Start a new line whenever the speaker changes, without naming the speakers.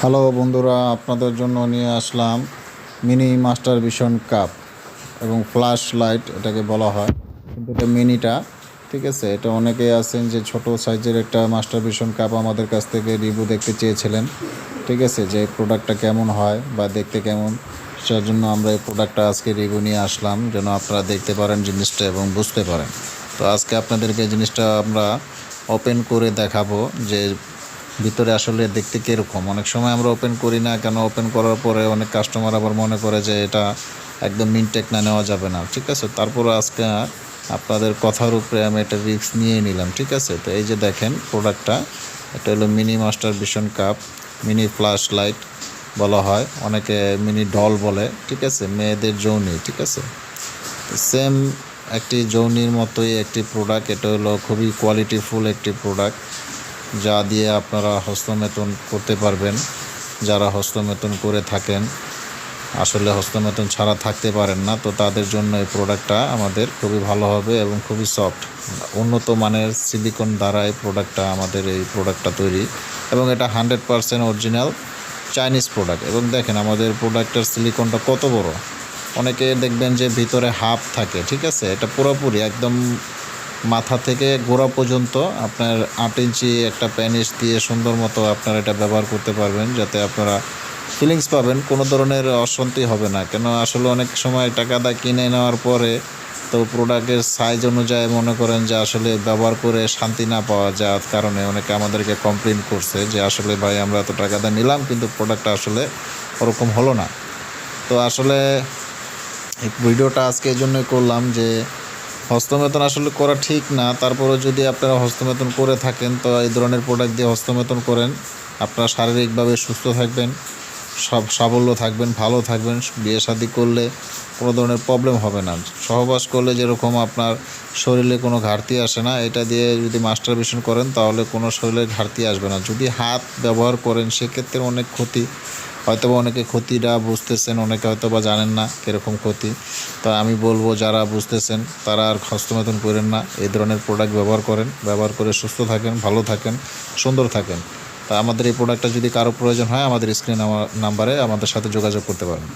Hello বন্ধুরা, আপনাদের জন্য নিয়ে আসলাম মিনি মাস্টার ভিশন কাপ এবং ফ্ল্যাশ লাইট এটাকে বলা হয়, কিন্তু এটা মিনিটা। ঠিক আছে, এটা অনেকেই আছেন যে ছোট সাইজের একটা মাস্টার ভিশন কাপ আমাদের কাছ থেকে রিভিউ দেখতে চেয়েছিলেন। ঠিক আছে, যে প্রোডাক্টটা কেমন হয় বা দেখতে কেমন, সেটার জন্য আমরা এই প্রোডাক্টটা আজকে রিভিউ নিয়ে আসলাম, যেন আপনারা দেখতে পারেন জিনিসটা এবং বুঝতে পারেন। তো আজকে আপনাদেরকে জিনিসটা আমরা ওপেন করে দেখাবো যে ভিতরে আসলে দেখতে কীরকম। অনেক সময় আমরা ওপেন করি না কেন, ওপেন করার পরে অনেক কাস্টমার আবার মনে করে যে এটা একদম মিনটেক না, নেওয়া যাবে না। ঠিক আছে, তারপরে আজকে আপনাদের কথার উপরে আমি একটা রিস্ক নিয়ে নিলাম। ঠিক আছে, তো এই যে দেখেন প্রোডাক্টটা, এটা হলো mini master vision cup, mini flash light বলা হয়, অনেকে মিনি ডল বলে। ঠিক আছে, মেয়েদের যৌনি। ঠিক আছে, সেম একটি যৌনির মতোই একটি প্রোডাক্ট। এটা হলো খুবই কোয়ালিটিফুল একটি প্রোডাক্ট, যা দিয়ে আপনারা হস্তমেতন করতে পারবেন। যারা হস্তমেতন করে থাকেন, আসলে হস্তমেতন ছাড়া থাকতে পারেন না, তো তাদের জন্য এই প্রোডাক্টটা আমাদের খুবই ভালো হবে এবং খুবই সফট। উন্নত মানের সিলিকন দ্বারা এই প্রোডাক্টটা তৈরি, এবং এটা 100% অরিজিনাল চাইনিজ প্রোডাক্ট। এবং দেখেন আমাদের প্রোডাক্টের সিলিকনটা কত বড়। অনেকে দেখবেন যে ভিতরে হাফ থাকে। ঠিক আছে, এটা পুরোপুরি একদম মাথা থেকে গোড়া পর্যন্ত আপনার 8 ইঞ্চি একটা প্যানিস দিয়ে সুন্দর মতো আপনারা এটা ব্যবহার করতে পারবেন, যাতে আপনারা ফিলিংস পাবেন, কোনো ধরনের অশান্তি হবে না। কেন আসলে অনেক সময় টাকা দিয়ে কিনে নেওয়ার পরে তো প্রোডাক্টের সাইজ অনুযায়ী মনে করেন যে আসলে ব্যবহার করে শান্তি না পাওয়া যাওয়ার কারণে অনেকে আমাদেরকে কমপ্লেন করছে যে আসলে ভাই আমরা এত টাকা দিয়ে নিলাম কিন্তু প্রোডাক্টটা আসলে ওরকম হলো না। তো আসলে এই ভিডিওটা আজকে এই জন্যই করলাম যে হস্তমেতন আসলে করা ঠিক না, তারপরে যদি আপনারা হস্তমেতন করে থাকেন তো এই ধরনের প্রোডাক্ট দিয়ে হস্তমেতন করেন, আপনারা শারীরিকভাবে সুস্থ থাকবেন, সাবল্য থাকবেন, ভালো থাকবেন। বিয়ে শাদী করলে কোনো ধরনের প্রবলেম হবে না। সহবাস করলে যেরকম আপনার শরীরে কোনো ঘাটতি আসে না, এটা দিয়ে যদি মাস্টারবেশন করেন তাহলে কোনো শরীরে ঘাটতি আসবে না। যদি হাত ব্যবহার করেন সেক্ষেত্রে অনেক ক্ষতি, হয়তোবা অনেকে ক্ষতিটা বুঝতেছেন, অনেকে হয়তোবা জানেন না কীরকম ক্ষতি। তো আমি বলবো যারা বুঝতেছেন তারা আর হস্তমেতন করেন না, এই ধরনের প্রোডাক্ট ব্যবহার করেন, ব্যবহার করে সুস্থ থাকেন, ভালো থাকেন, সুন্দর থাকেন। তা আমাদের এই প্রোডাক্টটা যদি কারো প্রয়োজন হয় আমাদের স্ক্রিন নাম্বারে আমাদের সাথে যোগাযোগ করতে পারেন।